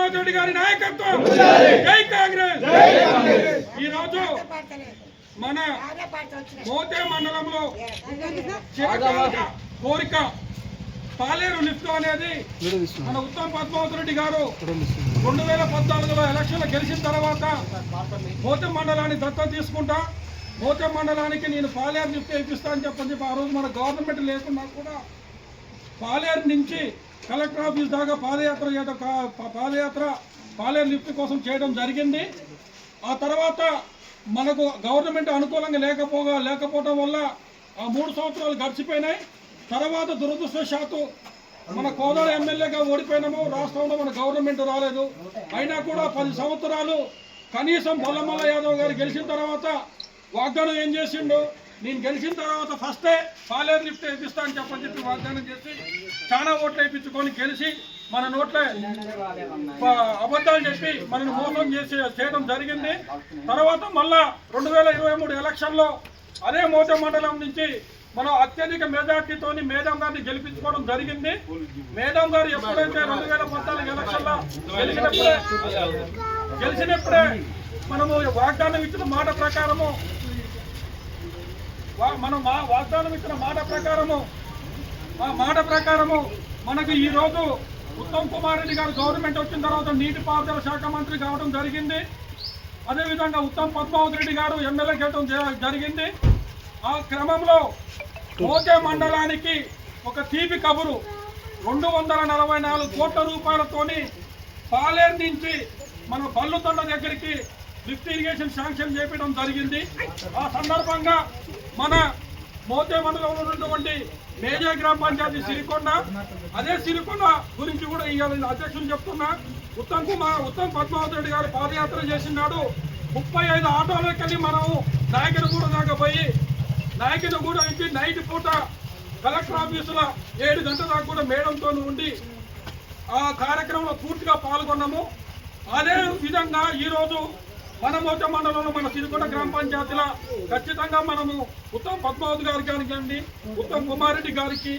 పద్మావతి గారి నాయకత్వం జై కాంగ్రెస్ ఈ రోజు మన మోతే మండలంలో కోరిక పాలేరు లిఫ్ట్ అనేది మన ఉత్తమ్ పద్మావతి గారు 2014లో ఎలక్షన్లు గెలిచిన తర్వాత మోతే మండలాన్ని దత్తత తీసుకుంటా మోతే మండలానికి నేను పాలేరు లిఫ్ట్ ఇప్పిస్తా అని చెప్పని ఆ రోజు మన గవర్నమెంట్ లేకున్నా కూడా పాలేరు నుంచి కలెక్టర్ ఆఫీస్ దాకా పాదయాత్ర పాలేరు లిఫ్ట్ కోసం చేయడం జరిగింది. ఆ తర్వాత మనకు గవర్నమెంట్ అనుకూలంగా లేకపోవడం వల్ల ఆ 3 సంవత్సరాలు గడిచిపోయినాయి. తర్వాత దురదృష్టవశాత్తు మన కోదాడ ఎమ్మెల్యేగా ఓడిపోయినాము. రాష్ట్రంలో మన గవర్నమెంట్ రాలేదు. అయినా కూడా 10 సంవత్సరాలు కనీసం బొల్లమల్ల యాదవ్ గారు గెలిచిన తర్వాత వాగ్దానం ఏం చేసిండు, నేను గెలిచిన తర్వాత ఫస్టే పాలేరు లిఫ్ట్ వేయిస్తా అని చెప్పి వాగ్దానం చేసి చాలా ఓట్లు వేయించుకొని గెలిచి మన నోట్లే అబద్ధాలు చెప్పి మనను మోసం చేయడం జరిగింది. తర్వాత మళ్ళా 2023 ఎలక్షన్లో అదే మోతే మండలం నుంచి మనం అత్యధిక మెజార్టీతో మేడం గారిని గెలిపించుకోవడం జరిగింది. మేడం గారు ఎప్పుడైతే 2014 ఎలక్షన్లో గెలిచినప్పుడే మనము వాగ్దానం ఇచ్చిన మాట ప్రకారము మాట ప్రకారము మనకు ఈ రోజు ఉత్తమ్ కుమార్ రెడ్డి గారు గవర్నమెంట్ వచ్చిన తర్వాత నీటిపారుదల శాఖ మంత్రి కావడం జరిగింది. అదేవిధంగా ఉత్తమ్ పద్మావతి రెడ్డి గారు ఎమ్మెల్యే గెలవడం జరిగింది. ఆ క్రమంలో మోతే మండలానికి ఒక తీపి కబురు 244 కోట్ల రూపాయలతోని పాలేరు నుంచి మన బల్లుతొండ దగ్గరికి లిఫ్ట్ ఇరిగేషన్ శాంక్షన్ చేయడం జరిగింది. ఆ సందర్భంగా మన మోతే మండలంలో ఉన్నటువంటి మేజర్ గ్రామ పంచాయతీ సిరికొండ, అదే సిరికొండ గురించి కూడా ఇవాళ అధ్యక్షులు చెప్తున్నా. ఉత్తమ్ పద్మావతి రెడ్డి గారు పాదయాత్ర చేసినాడు. 35 ఆటోలోకి వెళ్ళి మనము నాయకునిగూడ దాకా పోయి నాయకునిగూడ నుంచి నైట్ పూట కలెక్టర్ ఆఫీసులో 7 గంటల దాకా కూడా మేడంతో ఉండి ఆ కార్యక్రమంలో పూర్తిగా పాల్గొన్నాము. అదే విధంగా ఈరోజు మన మోతే మండలంలో మన సిరికొండ గ్రామ పంచాయతీలో ఖచ్చితంగా మనము ఉత్తమ్ పద్మావతి గారికి కానివ్వండి, ఉత్తమ్ కుమార్ రెడ్డి గారికి,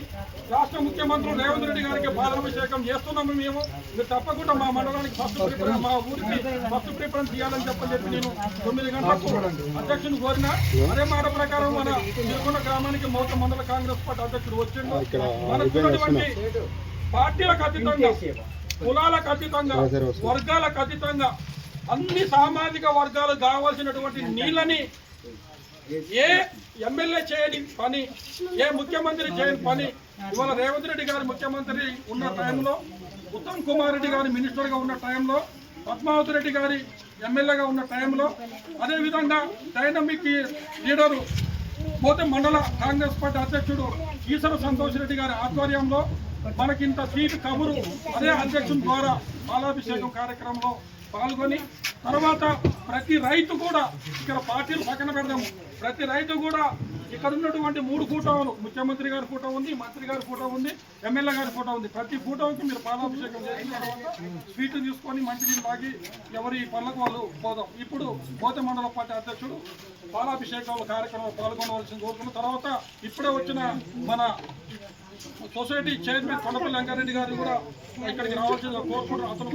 రాష్ట్ర ముఖ్యమంత్రి రేవంత్ రెడ్డి గారికి పాలాభిషేకం చేస్తున్నాము. మీరు తప్పకుండా మా మండలానికి మా ఊరికి ఫస్ట్ ప్రిఫరెన్స్ ఇవ్వాలని చెప్పి నేను 9 గంటలకు అధ్యక్షుని కోరిన. అదే మాట ప్రకారం మన సిరికొండ గ్రామానికి మోతే మండల కాంగ్రెస్ పార్టీ అధ్యక్షుడు వచ్చిండు. మనకున్నటువంటి పార్టీలకు అతీతంగా, కులాలకు అతీతంగా, వర్గాలకు అతీతంగా అన్ని సామాజిక వర్గాలు కావాల్సినటువంటి నీళ్ళని ఏ ఎమ్మెల్యే చేయని పని, ఏ ముఖ్యమంత్రి చేయని పని ఇవాళ రేవంత్ రెడ్డి గారు ముఖ్యమంత్రి ఉన్న టైంలో, ఉత్తమ్ కుమార్ రెడ్డి గారు మినిస్టర్గా ఉన్న టైంలో, పద్మావతి రెడ్డి గారి ఎమ్మెల్యేగా ఉన్న టైంలో, అదేవిధంగా డైనమిక్ లీడరు మోతే మండల కాంగ్రెస్ పార్టీ అధ్యక్షుడు ఈశ్వర సంతోష్ రెడ్డి గారి ఆధ్వర్యంలో మనకింత సీటు కబురు అదే అధ్యక్షుని ద్వారా పాలాభిషేకం కార్యక్రమంలో పాల్గొని తర్వాత ప్రతి రైతు కూడా ఇక్కడ పార్టీలు పక్కన పెడదాము, ప్రతి రైతు కూడా ఇక్కడ ఉన్నటువంటి 3 ఫోటోలు, ముఖ్యమంత్రి గారి ఫోటో ఉంది, మంత్రి గారి ఫోటో ఉంది, ఎమ్మెల్యే గారి ఫోటో ఉంది. ప్రతి ఫోటోకి మీరు పాలాభిషేకం చేసిన తర్వాత స్వీట్లు తీసుకొని మంచినీళ్ళు తాగి ఎవరి పనులకు వాళ్ళు పోదాం. ఇప్పుడు మోతే మండల పార్టీ అధ్యక్షుడు పాలాభిషేకాల కార్యక్రమంలో పాల్గొనవలసింది కోరుకున్న తర్వాత ఇప్పుడే వచ్చిన మన సొసైటీ చైర్మన్ కొండపల్లి వెంకరెడ్డి గారు కూడా ఇక్కడికి రావాల్సిందిగా కోరుకుంటున్నారు. అతను